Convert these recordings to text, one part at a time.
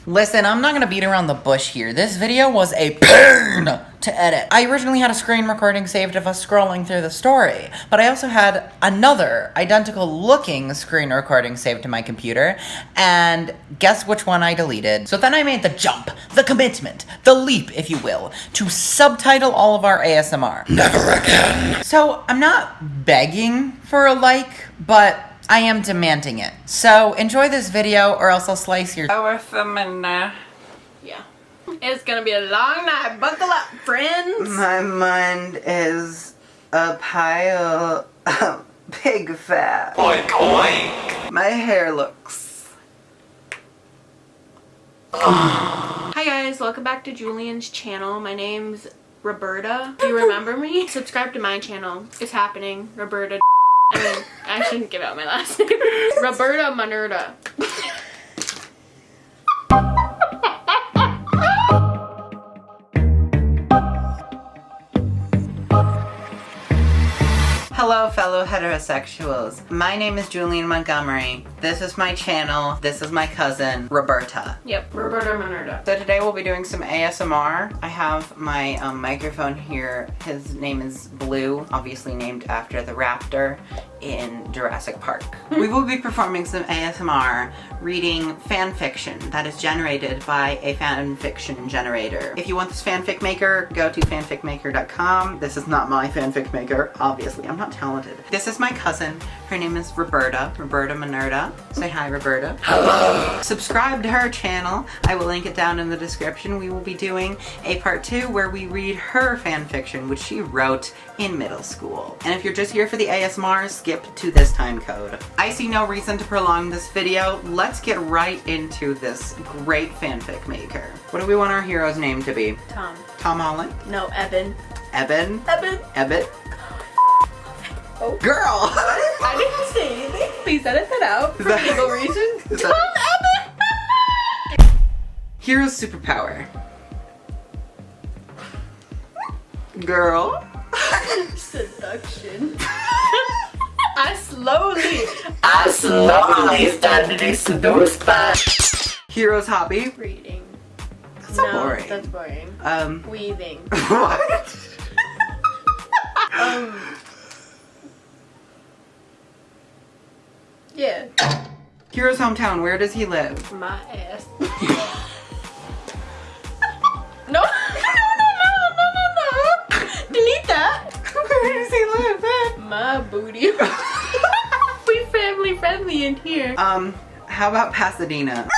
Listen, I'm not gonna beat around the bush here. This video was a pain to edit. I originally had a screen recording saved of us scrolling through the story, but I also had another identical looking screen recording saved to my computer, and guess which one I deleted? So then I made the jump, the commitment, the leap, if you will, to subtitle all of our ASMR. Never again. So I'm not begging for a like, but I am demanding it. So enjoy this video or else I'll slice your Yeah. It's gonna be a long night. Buckle up, friends. My mind is a pile of pig fat. Oink, oink. My hair looks... Hi guys, welcome back to Julian's channel. My name's Roberta. Do you remember me? Subscribe to my channel. It's happening. Roberta. I mean, I shouldn't give out my last name. Roberta Manerda. Hello, fellow heterosexuals. My name is Julian Montgomery. This is my channel. This is my cousin, Roberta. Yep, Roberta Manerda. So today we'll be doing some ASMR. I have my microphone here. His name is Blue, obviously named after the raptor in Jurassic Park. We will be performing some ASMR reading fan fiction that is generated by a fan fiction generator. If you want this fanfic maker, go to fanficmaker.com. This is not my fanfic maker, obviously. I'm not talented. This is my cousin. Her name is Roberta Manerda. Say hi, Roberta. Hello. Subscribe to her channel. I will link it down in the description. We will be doing a part 2 where we read her fan fiction, which she wrote in middle school. And if you're just here for the ASMR, skip to this time code. I see no reason to prolong this video. Let's get right into this great fanfic maker. What do we want our hero's name to be? Tom. Tom Holland? No, Eben. Eben? Eben. Ebbet? Oh. Girl! I didn't say anything. Please edit that out for legal reasons. Tom Eben! Hero's superpower. Girl. Seduction. I slowly started to seduce by. Hero's hobby. Reading. That's so boring. That's boring. Weaving. What? Yeah. Hero's hometown. Where does he live? My ass. No. Delete that. Where does he live? My booty. We family friendly in here. How about Pasadena?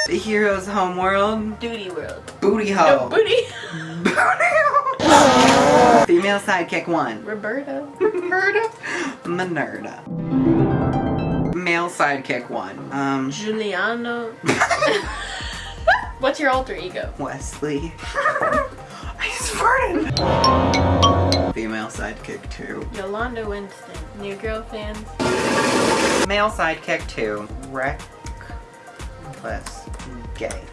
The hero's homeworld. Duty world. Booty hole. No booty. Booty hole. Female sidekick 1. Roberta. Manerda. Male sidekick 1. Giuliano. What's your alter ego? Wesley. I farted. Female sidekick 2. Yolanda Winston. New Girl fans. Male sidekick 2. Reckless gay.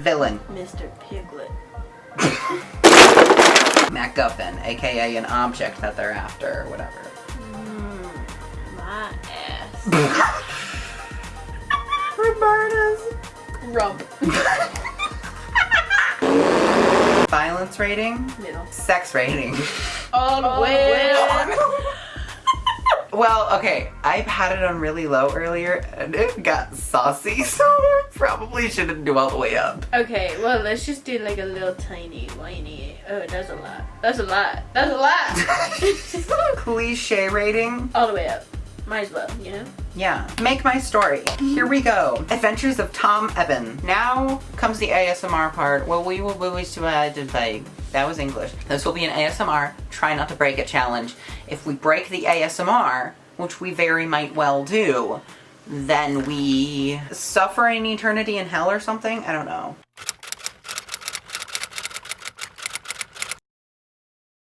Villain. Mr. Piglet. MacGuffin, aka an object that they're after or whatever. My ass. Roberta's Rump. violence rating. Middle. Sex rating. All the way. Well, okay, I had it on really low earlier and it got saucy, so I probably shouldn't do all the way up. Okay, well, let's just do like a little tiny, whiny. Oh, that's a lot. That's a lot. That's a lot. Cliche rating. All the way up. Might as well, you know? Yeah. Make my story. Here we go. Adventures of Tom Eben. Now comes the ASMR part. Well, we will that was English. This will be an ASMR try not to break it challenge. If we break the ASMR, which we very might well do, then we suffer an eternity in hell or something? I don't know.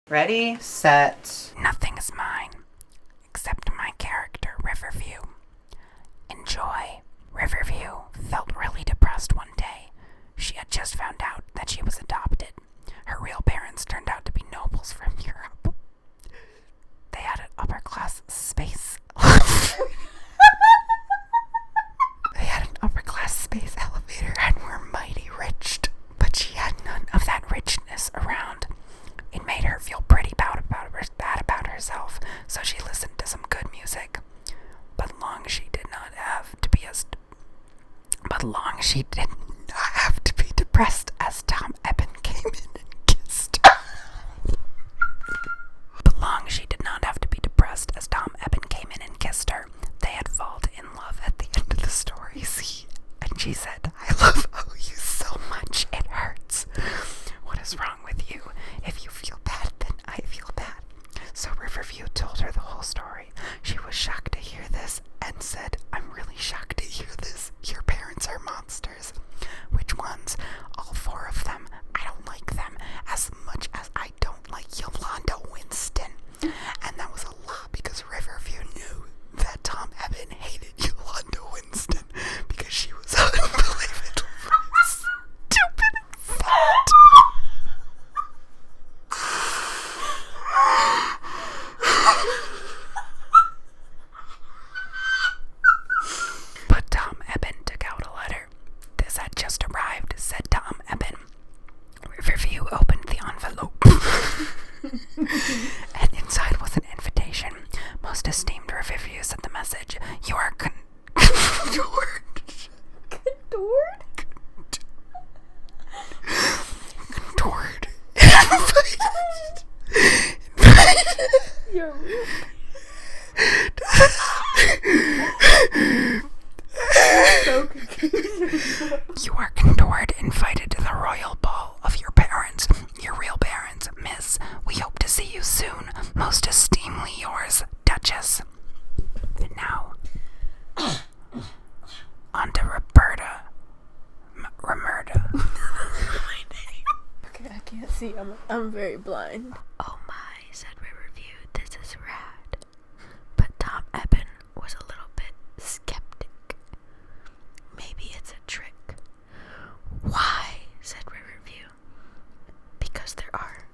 Ready, set. Nothing is mine except my character, Riverview. Enjoy. Riverview felt really depressed one day. She had just found out that she was adopted. Her real parents turned out to be nobles from Europe. They had an upper-class space... They had an upper-class space long she did not have to be depressed as Tom Eben came in and kissed her. But long she did not have to be depressed as Tom Eben came in and kissed her. They had fallen in love at the end of the story, see? And she said, I love you so much, it hurts. What is wrong with you? If you feel bad, then I feel bad. So Riverview told her the whole story. She was shocked to hear this and said, I'm really shocked to hear this. Your parents are monsters. Which ones? All four of them. I don't like them as much as I don't like Yolanda Winston. And that was a lot because Riverview knew that Tom Eben hated Yolanda Winston because she was unbelievably stupid and fat. But Tom Eben took out a letter. This had just arrived, said Tom Eben. Riverview opened the envelope. And inside was an invitation. Most esteemed Riverview, said the message. You are contoured. Contoured? You're so confused. You are contoured, invited to the royal ball of your parents, your real parents, miss. We hope to see you soon. Most esteemedly yours, Duchess. And now, on to Roberta. Romerta. Okay, I can't see. I'm very blind. Oh my, said Riverview, this is rad. But Tom Eben was a little bit skeptic. Maybe it's a trick. Why, said Riverview. Because there are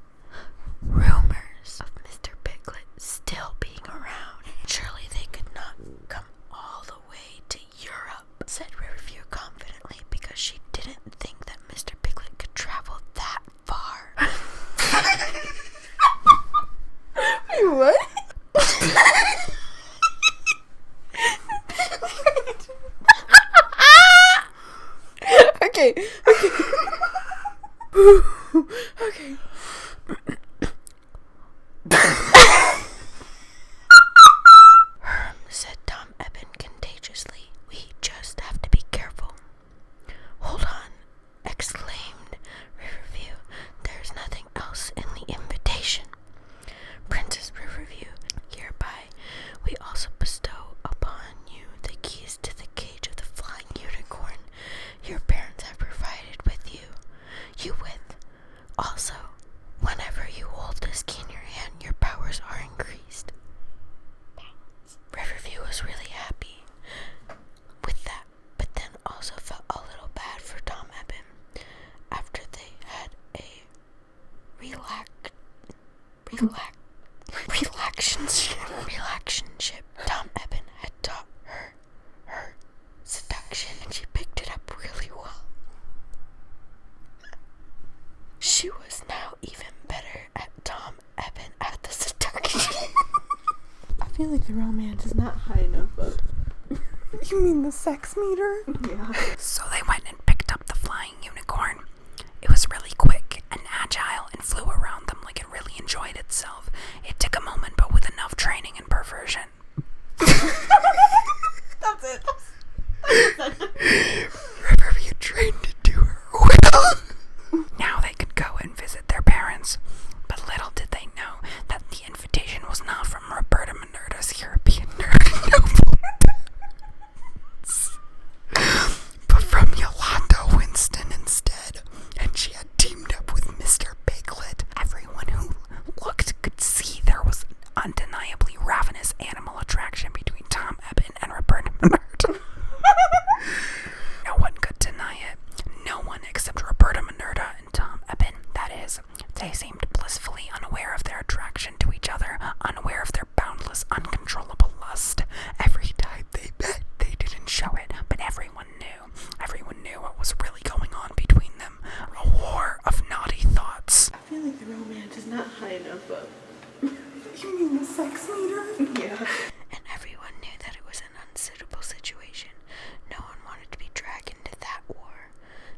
rumors of Mr. Piglet still being around. Surely they could not come all the way to Europe, said Riverview confidently, because she didn't think that Mr. Piglet could travel that far. Wait, what? Okay. Okay. Said Tom Eben contagiously. We just have to be careful. Hold on, exclaimed Riverview. There's nothing else in the invitation. Princess Riverview, hereby we also bestow upon you the keys to the cage of the flying unicorn your parents have provided with you. Also, whenever you hold this key in your hand, your powers are increased. Riverview was really happy with that, but then also felt a little bad for Tom Eben. After they had a relationship, Tom Eben had taught her seduction, and she picked it up really well. She was now even better at Tom Eben at the seduction. I feel like the romance is not high enough up. You mean the sex meter? Yeah. So they went and picked up the flying unicorn. It was really quick and agile and flew around them like it really enjoyed itself. It took a moment, but with enough training and perversion. That's it. Riverview trained to do her will. Now they could go and visit their parents. But little did they know that the invitation was not from Roberta Minerda's European nerd noble, but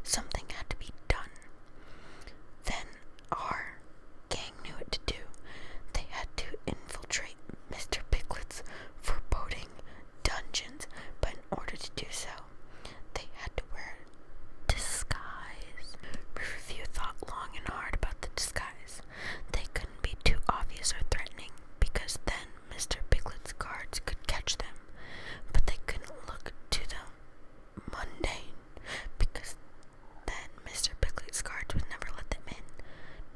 something had to be done. Then our gang knew what to do. They had to infiltrate Mr. Piglet's foreboding dungeons, but in order to do so, they had to wear a disguise. Riverview thought long and hard about the disguise. They couldn't be too obvious or threatening, because then Mr. Piglet's guards could catch them. But they couldn't look too mundane, because then Mr. Piglet's guards would never let them in.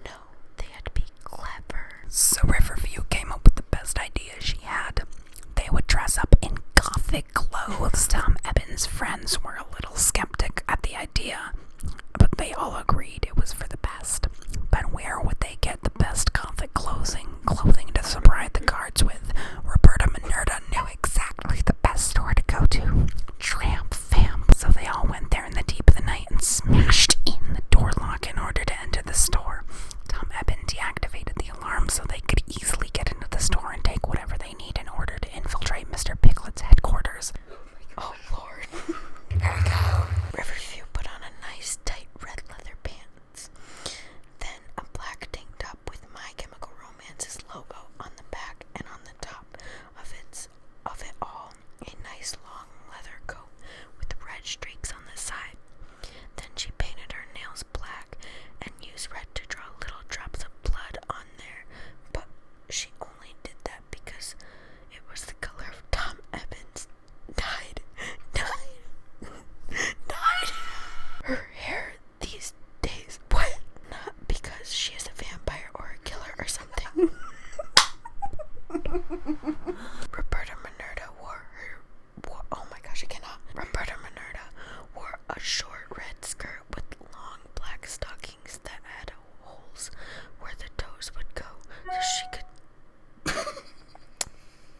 No, they had to be clever. So Riverview came up with the best idea she had. They would dress up in gothic clothes. Tom Ebbins' friends were a little skeptic at the idea, but they all agreed it was for the best. But where would they get the best gothic clothing to surprise the guards with? Roberta Minerva knew exactly the best store to go to. Tramp Fam. So they all went there in the deep of the night and smashed in the door lock in order to enter the store. Tom Ebbin deactivated the alarm so they could easily get into the store and take whatever they need in order to infiltrate Mr. Piglet's headquarters. Oh, Lord. Here we go. Riverview put on a nice tight red leather pants. Then a black tank top with My Chemical Romance's logo on the back and on the top of it all. A nice long leather coat with red streaks on the side. Then she painted her nails black and used red to draw little drops of blood on there. But she only did that because it was the color of Tom Ebbins. Died. Her hair these days. What? Not because she is a vampire or a killer or something. Roberta Minerva Roberta Minerva wore a short red skirt with long black stockings that had holes where the toes would go,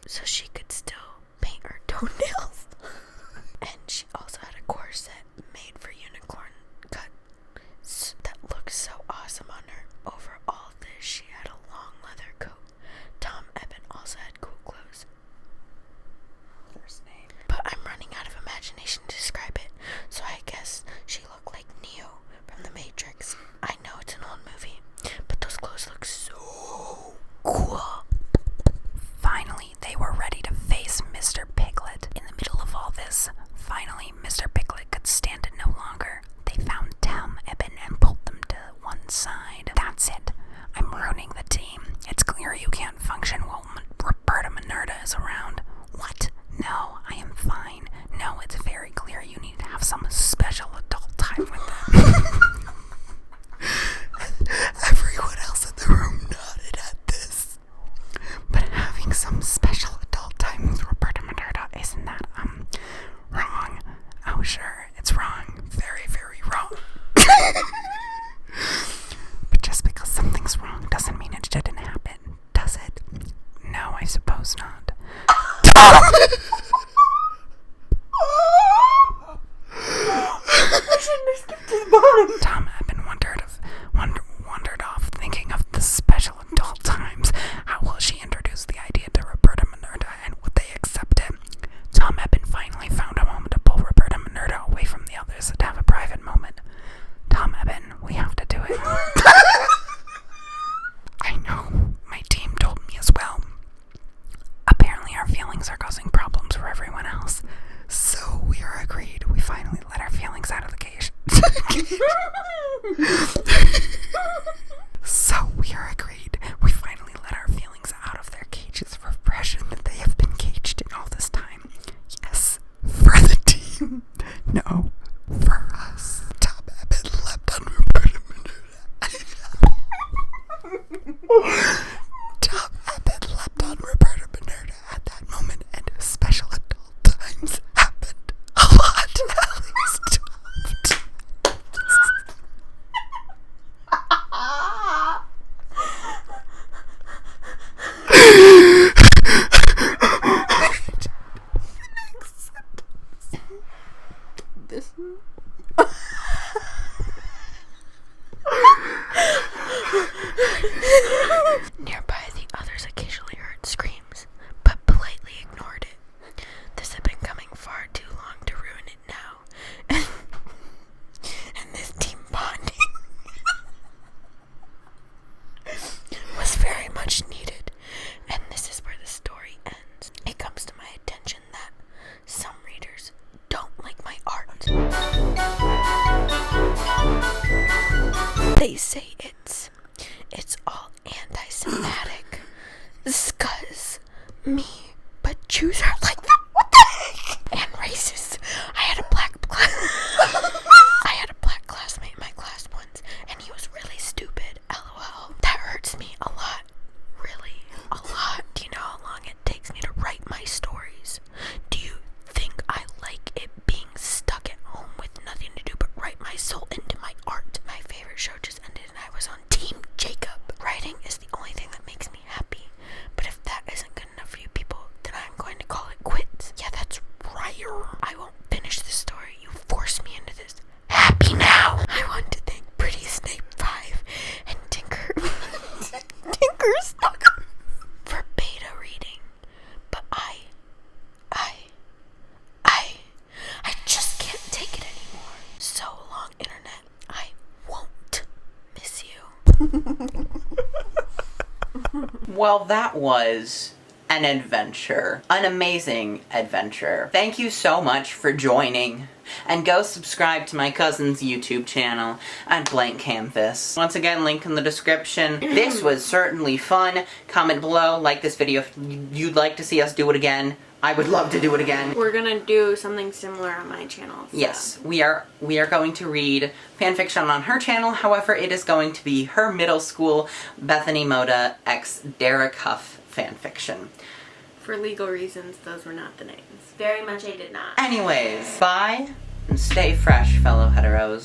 so she could still paint her toenails. And she also had a corset made for unicorn cut that looked so awesome on her. Over all this, she had a long leather coat. Tom Ebbin also had cool clothes. First name. But I'm running out of imagination to describe it, so I guess she looked like Neo from The Matrix. I know it's an old movie, but those clothes look so cool. Finally, they were ready to face Mr. Piglet. In the middle of all this, finally, Mr. Piglet could stand it no longer. They found Tom Ebbin and pulled them to one side. That's it. I'm ruining the team. It's clear you can't function while Roberta Minerva is around. What? No, I am fine. No, it's very clear you need to have some special adult time with them. Everyone else in the room nodded at this. But having some special adult time with Roberta Minerva, isn't that, wrong? Oh, sure, it's wrong. Very, very wrong. But just because something's wrong doesn't mean it shouldn't happen, does it? No, I suppose not. Tom Ebbin wandered off, thinking of the special adult times. How will she introduce the idea to Roberta Minerva, and would they accept it? Tom Ebbin finally found a moment to pull Roberta Minerva away from the others to have a private moment. Tom Ebbin, we have to do it. I know, my team told me as well. Apparently our feelings are causing problems for everyone else. So we are agreed. We finally let our feelings out of the cage. So we are agreed. We finally let our feelings out of their cages for oppression that they have been caged in all this time. Yes, for the team. No, for us. Tom Ebbin leapt on Roberta Minerva. Tom Ebbin leapt on Roberta Minerva at that moment, and special adult times happened a lot. At least 12 times. say it's all anti-Semitic. Scuzz me, but Jews are like that. What the heck? And racist. I had a black classmate in my class once, and he was really stupid. LOL. That hurts me a lot. Really, a lot. Do you know how long it takes me to write my stories? Do you think I like it being stuck at home with nothing to do but write my soul into my art? My favorite show just ended and I was on Team Jacob. Writing is the only thing that makes me happy. But if that isn't good enough for you people, then I'm going to call it quits. Yeah, that's right. I won't finish this story. You forced me into this. Happy now! I want to thank Pretty Snape 5 and Tinker's for beta reading. But I just can't take it anymore. So long, internet. I won't miss you. Well, that was an adventure. An amazing adventure. Thank you so much for joining. And go subscribe to my cousin's YouTube channel at Blank Canvas. Once again, link in the description. This was certainly fun. Comment below, like this video if you'd like to see us do it again. I would love to do it again. We're gonna do something similar on my channel. So. Yes, we are going to read fanfiction on her channel. However, it is going to be her middle school Bethany Moda x Derek Huff fanfiction. For legal reasons, those were not the names. Very much I did not. Anyways, bye and stay fresh, fellow heteros.